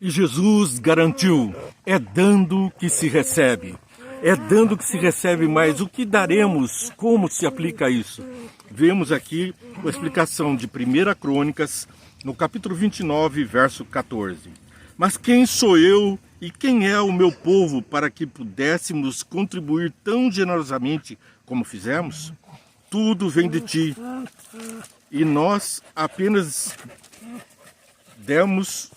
E Jesus garantiu, é dando que se recebe. É dando que se recebe, mas o que daremos? Como se aplica isso? Vemos aqui a explicação de 1 Crônicas, no capítulo 29, verso 14. Mas quem sou eu e quem é o meu povo para que pudéssemos contribuir tão generosamente como fizemos? Tudo vem de ti e nós apenas demos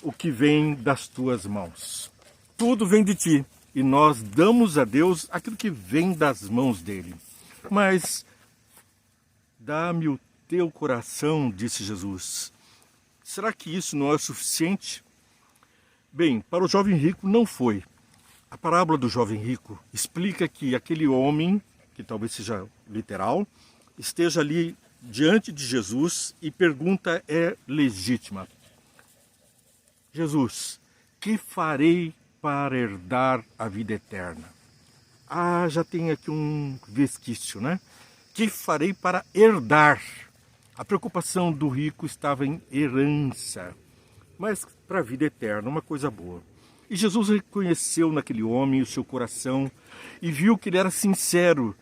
o que vem das tuas mãos. Tudo vem de ti e nós damos a Deus aquilo que vem das mãos dele. Mas dá-me o teu coração, disse Jesus. Será que isso não é suficiente? Bem, para o jovem rico não foi. A parábola do jovem rico explica que aquele homem, que talvez seja literal, esteja ali diante de Jesus e pergunta é legítima. Jesus, que farei para herdar a vida eterna? Ah, já tem aqui um vesquício, né? Que farei para herdar? A preocupação do rico estava em herança, mas para a vida eterna, uma coisa boa. E Jesus reconheceu naquele homem o seu coração e viu que ele era sincero.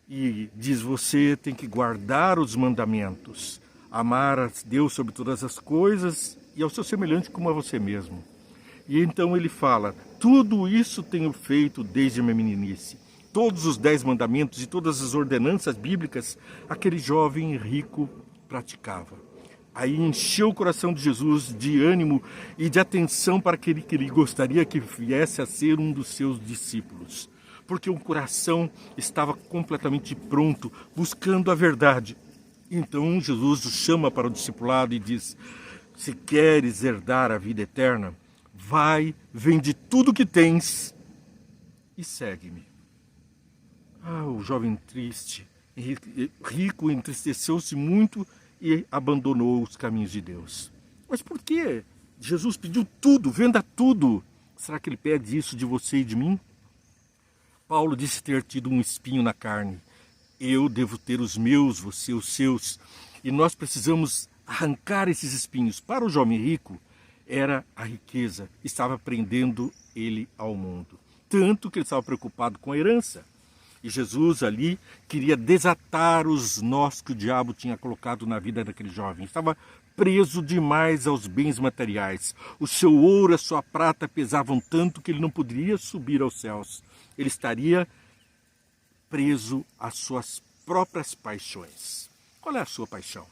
E diz, você tem que guardar os mandamentos, amar a Deus sobre todas as coisas e ao seu semelhante como a você mesmo. E então ele fala, tudo isso tenho feito desde a minha meninice. Todos os 10 mandamentos e todas as ordenanças bíblicas, aquele jovem rico praticava. Aí encheu o coração de Jesus de ânimo e de atenção para aquele que ele gostaria que viesse a ser um dos seus discípulos. Porque o coração estava completamente pronto, buscando a verdade. Então Jesus o chama para o discipulado e diz, se queres herdar a vida eterna, vai, vende tudo que tens e segue-me. Ah, o jovem triste, rico, entristeceu-se muito e abandonou os caminhos de Deus. Mas por que Jesus pediu tudo, venda tudo? Será que ele pede isso de você e de mim? Paulo disse ter tido um espinho na carne. Eu devo ter os meus, você os seus. E nós precisamos arrancar esses espinhos. Para o jovem rico, era a riqueza. Estava prendendo ele ao mundo. Tanto que ele estava preocupado com a herança. E Jesus ali queria desatar os nós que o diabo tinha colocado na vida daquele jovem. Estava preso demais aos bens materiais. O seu ouro, a sua prata pesavam tanto que ele não poderia subir aos céus. Ele estaria preso às suas próprias paixões. Qual é a sua paixão?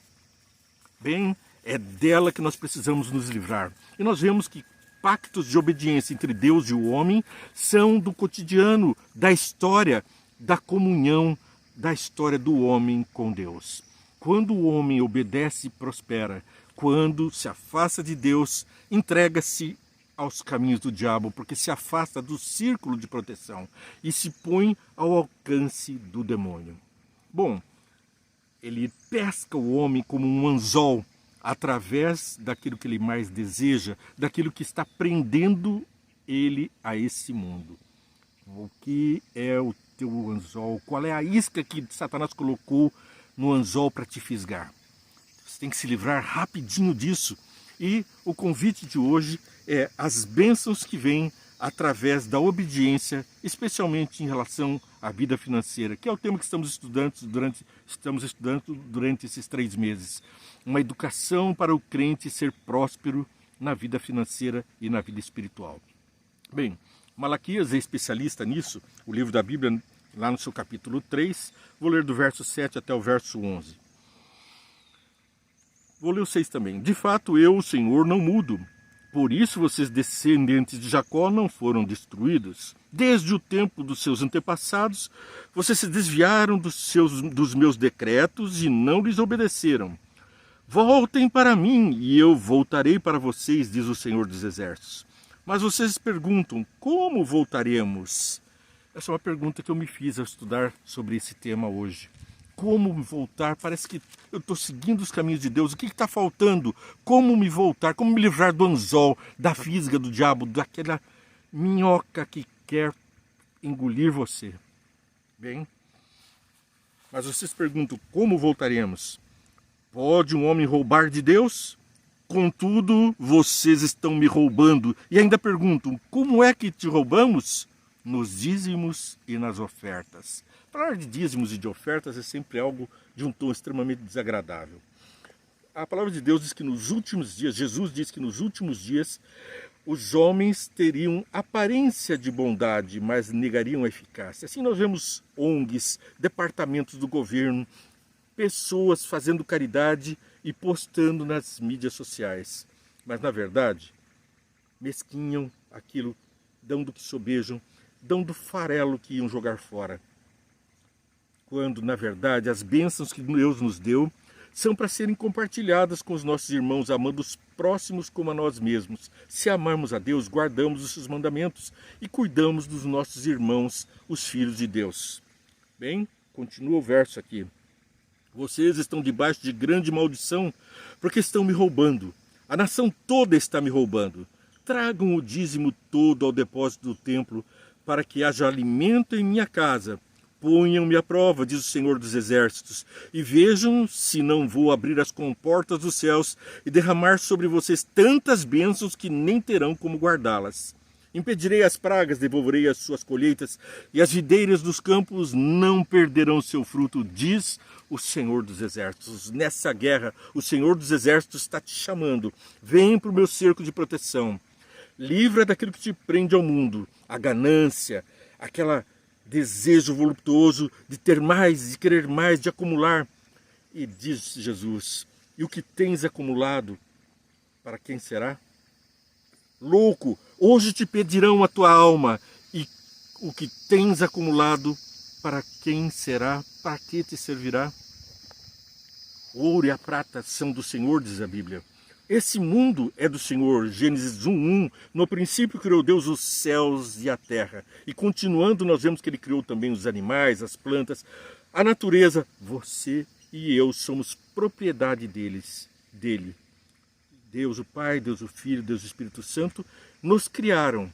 Bem, é dela que nós precisamos nos livrar. E nós vemos que pactos de obediência entre Deus e o homem são do cotidiano, da história, da comunhão, da história do homem com Deus. Quando o homem obedece, prospera. Quando se afasta de Deus, entrega-se aos caminhos do diabo, porque se afasta do círculo de proteção e se põe ao alcance do demônio. Bom, ele pesca o homem como um anzol através daquilo que ele mais deseja, daquilo que está prendendo ele a esse mundo. O que é o teu anzol? Qual é a isca que Satanás colocou no anzol para te fisgar? Você tem que se livrar rapidinho disso. E o convite de hoje é as bênçãos que vêm através da obediência, especialmente em relação à vida financeira, que é o tema que estamos estudando durante esses 3 meses. Uma educação para o crente ser próspero na vida financeira e na vida espiritual. Bem, Malaquias é especialista nisso, o livro da Bíblia, lá no seu capítulo 3, vou ler do verso 7 até o verso 11. Vou ler o 6 também. De fato, eu, o Senhor, não mudo. Por isso vocês, descendentes de Jacó, não foram destruídos. Desde o tempo dos seus antepassados, vocês se desviaram dos meus decretos e não lhes obedeceram. Voltem para mim e eu voltarei para vocês, diz o Senhor dos Exércitos. Mas vocês perguntam, como voltaremos? Essa é uma pergunta que eu me fiz ao estudar sobre esse tema hoje. Como me voltar? Parece que eu estou seguindo os caminhos de Deus. O que está faltando? Como me voltar? Como me livrar do anzol, da fisga do diabo, daquela minhoca que quer engolir você? Bem, mas vocês perguntam, como voltaremos? Pode um homem roubar de Deus? Contudo, vocês estão me roubando. E ainda perguntam, como é que te roubamos? Nos dízimos e nas ofertas. Falar de dízimos e de ofertas é sempre algo de um tom extremamente desagradável. A palavra de Deus diz que nos últimos dias, Jesus diz que nos últimos dias, os homens teriam aparência de bondade, mas negariam a eficácia. Assim nós vemos ONGs, departamentos do governo, pessoas fazendo caridade e postando nas mídias sociais. Mas, na verdade, mesquinham aquilo, dão do que sobejam, dão do farelo que iam jogar fora. Quando, na verdade, as bênçãos que Deus nos deu são para serem compartilhadas com os nossos irmãos, amando os próximos como a nós mesmos. Se amarmos a Deus, guardamos os seus mandamentos e cuidamos dos nossos irmãos, os filhos de Deus. Bem, continua o verso aqui. Vocês estão debaixo de grande maldição, porque estão me roubando. A nação toda está me roubando. Tragam o dízimo todo ao depósito do templo, para que haja alimento em minha casa. Ponham-me à prova, diz o Senhor dos Exércitos, e vejam se não vou abrir as comportas dos céus e derramar sobre vocês tantas bênçãos que nem terão como guardá-las. Impedirei as pragas, devolverei as suas colheitas, e as videiras dos campos não perderão seu fruto, diz o Senhor dos Exércitos. Nessa guerra, o Senhor dos Exércitos está te chamando. Vem para o meu cerco de proteção. Livra daquilo que te prende ao mundo, a ganância, aquele desejo voluptuoso de ter mais, de querer mais, de acumular. E diz Jesus, e o que tens acumulado, para quem será? Louco, hoje te pedirão a tua alma, e o que tens acumulado, para quem será? Para que te servirá? O ouro e a prata são do Senhor, diz a Bíblia. Esse mundo é do Senhor, Gênesis 1:1. No princípio criou Deus os céus e a terra. E continuando, nós vemos que Ele criou também os animais, as plantas, a natureza. Você e eu somos propriedade dele. Deus o Pai, Deus o Filho, Deus o Espírito Santo nos criaram.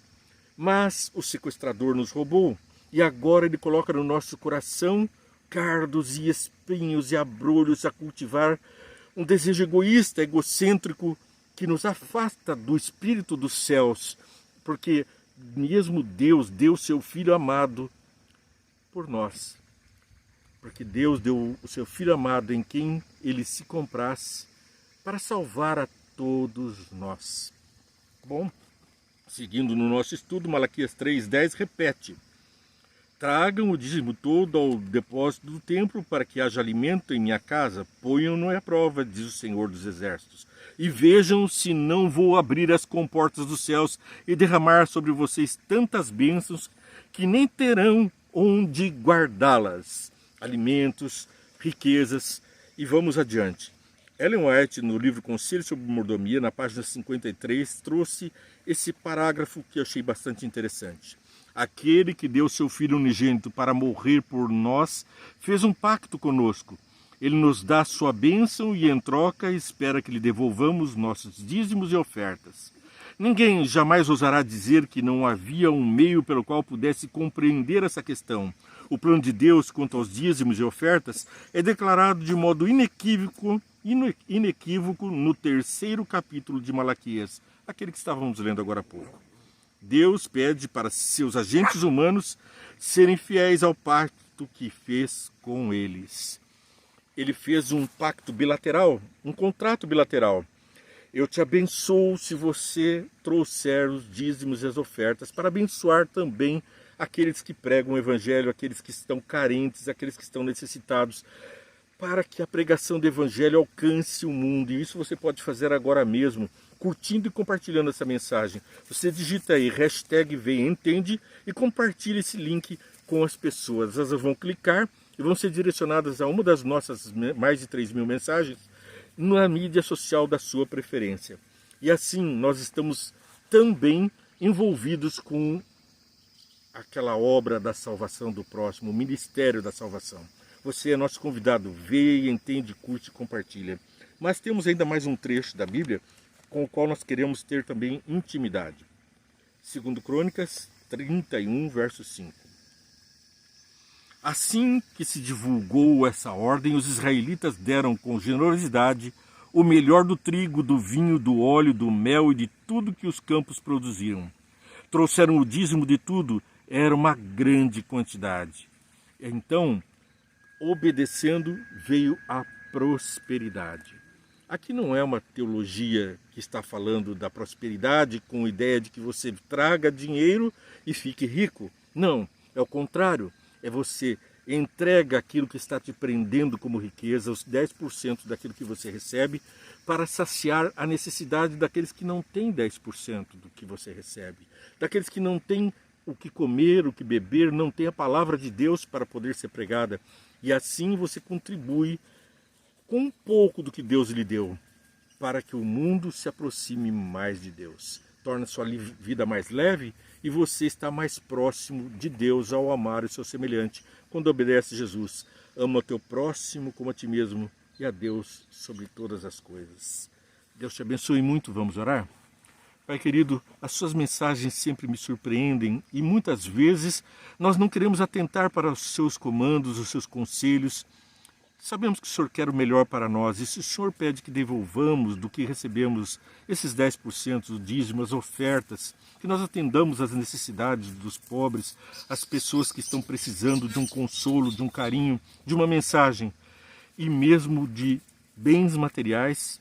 Mas o sequestrador nos roubou. E agora ele coloca no nosso coração cardos e espinhos e abrolhos a cultivar um desejo egoísta, egocêntrico, que nos afasta do Espírito dos céus. Porque mesmo Deus deu seu Filho amado por nós. Porque Deus deu o seu Filho amado em quem Ele se comprasse para salvar a todos nós. Bom, seguindo no nosso estudo, Malaquias 3:10 repete: tragam o dízimo todo ao depósito do templo, para que haja alimento em minha casa. Ponham-no à prova, diz o Senhor dos Exércitos. E vejam se não vou abrir as comportas dos céus e derramar sobre vocês tantas bênçãos que nem terão onde guardá-las. Alimentos, riquezas, e vamos adiante. Ellen White, no livro Conselho sobre Mordomia, na página 53, trouxe esse parágrafo que eu achei bastante interessante. Aquele que deu seu Filho unigênito para morrer por nós, fez um pacto conosco. Ele nos dá sua bênção e, em troca, espera que lhe devolvamos nossos dízimos e ofertas. Ninguém jamais ousará dizer que não havia um meio pelo qual pudesse compreender essa questão. O plano de Deus quanto aos dízimos e ofertas é declarado de modo inequívoco no 3º capítulo de Malaquias, aquele que estávamos lendo agora há pouco. Deus pede para seus agentes humanos serem fiéis ao pacto que fez com eles. Ele fez um pacto bilateral, um contrato bilateral. Eu te abençoo se você trouxer os dízimos e as ofertas, para abençoar também aqueles que pregam o Evangelho, aqueles que estão carentes, aqueles que estão necessitados, para que a pregação do Evangelho alcance o mundo. E isso você pode fazer agora mesmo, curtindo e compartilhando essa mensagem. Você digita aí, #VEntende, e compartilha esse link com as pessoas. Elas vão clicar e vão ser direcionadas a uma das nossas mais de 3.000 mensagens na mídia social da sua preferência. E assim nós estamos também envolvidos com aquela obra da salvação do próximo, o ministério da salvação. Você é nosso convidado, vê, entende, curte e compartilha. Mas temos ainda mais um trecho da Bíblia com o qual nós queremos ter também intimidade. 2 Crônicas 31, verso 5. Assim que se divulgou essa ordem, os israelitas deram com generosidade o melhor do trigo, do vinho, do óleo, do mel e de tudo que os campos produziam. Trouxeram o dízimo de tudo, era uma grande quantidade. Então, obedecendo, veio a prosperidade. Aqui não é uma teologia que está falando da prosperidade com a ideia de que você traga dinheiro e fique rico. Não, é o contrário. É você entrega aquilo que está te prendendo como riqueza, os 10% daquilo que você recebe, para saciar a necessidade daqueles que não têm 10% do que você recebe. Daqueles que não têm o que comer, o que beber, não têm a palavra de Deus para poder ser pregada. E assim você contribui com um pouco do que Deus lhe deu, para que o mundo se aproxime mais de Deus. Torna sua vida mais leve e você está mais próximo de Deus ao amar o seu semelhante, quando obedece a Jesus. Ama o teu próximo como a ti mesmo e a Deus sobre todas as coisas. Deus te abençoe muito, vamos orar? Pai querido, as suas mensagens sempre me surpreendem e muitas vezes nós não queremos atentar para os seus comandos, os seus conselhos. Sabemos que o Senhor quer o melhor para nós e se o Senhor pede que devolvamos do que recebemos esses 10% do dízimo, as ofertas, que nós atendamos às necessidades dos pobres, as pessoas que estão precisando de um consolo, de um carinho, de uma mensagem e mesmo de bens materiais,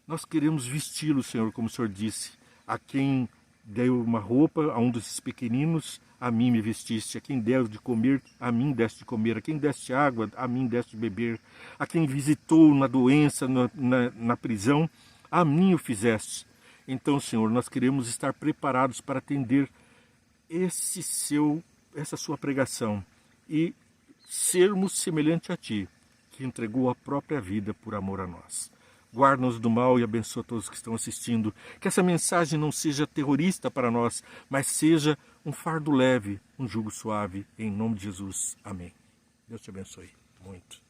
nós queremos vesti-lo, Senhor, como o Senhor disse, a quem deu uma roupa a um desses pequeninos, a mim me vestiste. A quem deu de comer, a mim deste de comer. A quem deste água, a mim deste de beber. A quem visitou na doença, na prisão, a mim o fizeste. Então, Senhor, nós queremos estar preparados para atender essa sua pregação e sermos semelhante a Ti, que entregou a própria vida por amor a nós. Guarda-nos do mal e abençoa todos que estão assistindo. Que essa mensagem não seja terrorista para nós, mas seja um fardo leve, um jugo suave. Em nome de Jesus. Amém. Deus te abençoe muito.